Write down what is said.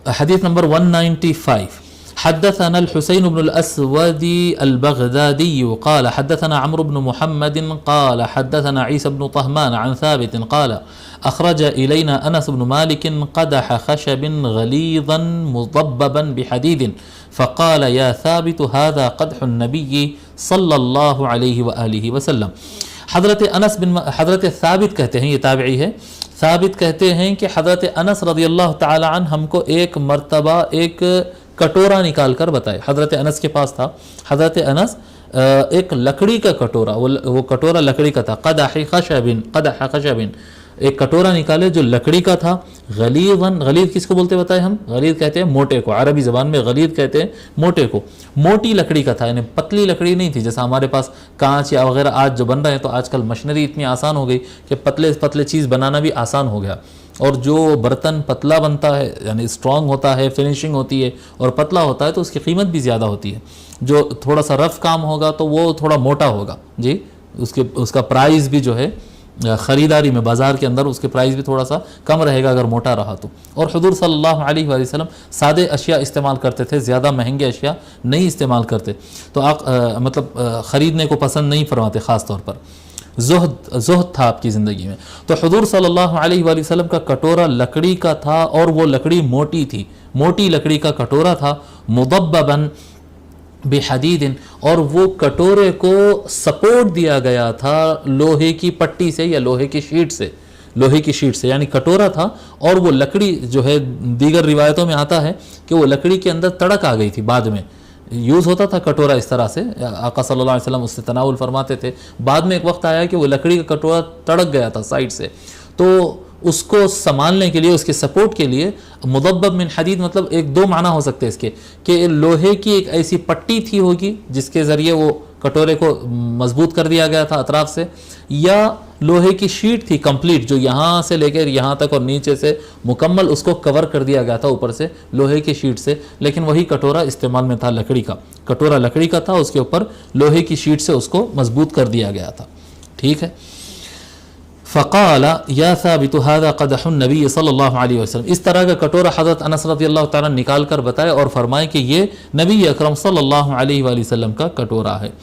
حديث نمبر 195. حدثنا الحسين بن الأسود البغدادي قال حدثنا عمرو بن محمد قال حدثنا عيسى بن طهمان عن ثابت قال أخرج إلينا أنس بن مالك قدح خشب غليظا مضببا بحديد فقال يا ثابت هذا قدح النبي صلى الله عليه وآله وسلم. حضرت ثابت کہتے ہیں، یہ تابعی ہے، ثابت کہتے ہیں کہ حضرت انس رضی اللہ تعالی عنہ ہم کو ایک مرتبہ ایک کٹورا نکال کر بتائے. حضرت انس کے پاس تھا، حضرت انس ایک لکڑی کا کٹورا، وہ کٹورا لکڑی کا تھا، قدح خشب، ایک کٹورا نکالے جو لکڑی کا تھا، غلیظ کس کو بولتے بتائے ہم؟ غلیظ کہتے ہیں موٹے کو، عربی زبان میں غلیظ کہتے ہیں موٹے کو، موٹی لکڑی کا تھا، یعنی پتلی لکڑی نہیں تھی جیسا ہمارے پاس کانچ یا وغیرہ آج جو بن رہے ہیں. تو آج کل مشینری اتنی آسان ہو گئی کہ پتلے چیز بنانا بھی آسان ہو گیا، اور جو برتن پتلا بنتا ہے یعنی اسٹرانگ ہوتا ہے، فنیشنگ ہوتی ہے اور پتلا ہوتا ہے تو اس کی قیمت بھی زیادہ ہوتی ہے. جو تھوڑا سا رف کام ہوگا تو وہ تھوڑا موٹا ہوگا جی، اس کا پرائز بھی جو ہے خریداری میں بازار کے اندر اس کے پرائز بھی تھوڑا سا کم رہے گا اگر موٹا رہا تو. اور حضور صلی اللہ علیہ وآلہ وسلم سادے اشیاء استعمال کرتے تھے، زیادہ مہنگے اشیاء نہیں استعمال کرتے، تو مطلب خریدنے کو پسند نہیں فرماتے. خاص طور پر زہد تھا آپ کی زندگی میں. تو حضور صلی اللہ علیہ وآلہ وسلم کا کٹورا لکڑی کا تھا، اور وہ لکڑی موٹی تھی، موٹی لکڑی کا کٹورا تھا، مضبباً بحدید، اور وہ کٹورے کو سپورٹ دیا گیا تھا لوہے کی پٹی سے یا لوہے کی شیٹ سے، یعنی کٹورا تھا اور وہ لکڑی جو ہے، دیگر روایتوں میں آتا ہے کہ وہ لکڑی کے اندر تڑک آ گئی تھی. بعد میں یوز ہوتا تھا کٹورا اس طرح سے، آقا صلی اللہ علیہ وسلم اس سے تناول فرماتے تھے. بعد میں ایک وقت آیا کہ وہ لکڑی کا کٹورا تڑک گیا تھا سائڈ سے، تو اس کو سنبھالنے کے لیے، اس کے سپورٹ کے لیے مضبب من حدید، مطلب ایک دو معنی ہو سکتے اس کے، کہ لوہے کی ایک ایسی پٹی تھی ہوگی جس کے ذریعے وہ کٹورے کو مضبوط کر دیا گیا تھا اطراف سے، یا لوہے کی شیٹ تھی کمپلیٹ جو یہاں سے لے کر یہاں تک اور نیچے سے مکمل اس کو کور کر دیا گیا تھا اوپر سے لوہے کی شیٹ سے. لیکن وہی کٹورا استعمال میں تھا، لکڑی کا کٹورا لکڑی کا تھا، اس کے اوپر لوہے کی شیٹ سے اس کو مضبوط کر دیا گیا تھا. ٹھیک ہے. فقال یا ثابت هذا قدح النبی صلی اللہ علیہ وسلم، اس طرح کا کٹورا حضرت انس رضی اللہ تعالیٰ نکال کر بتائے اور فرمائے کہ یہ نبی اکرم صلی اللہ علیہ وآلہ وسلم کا کٹورا ہے.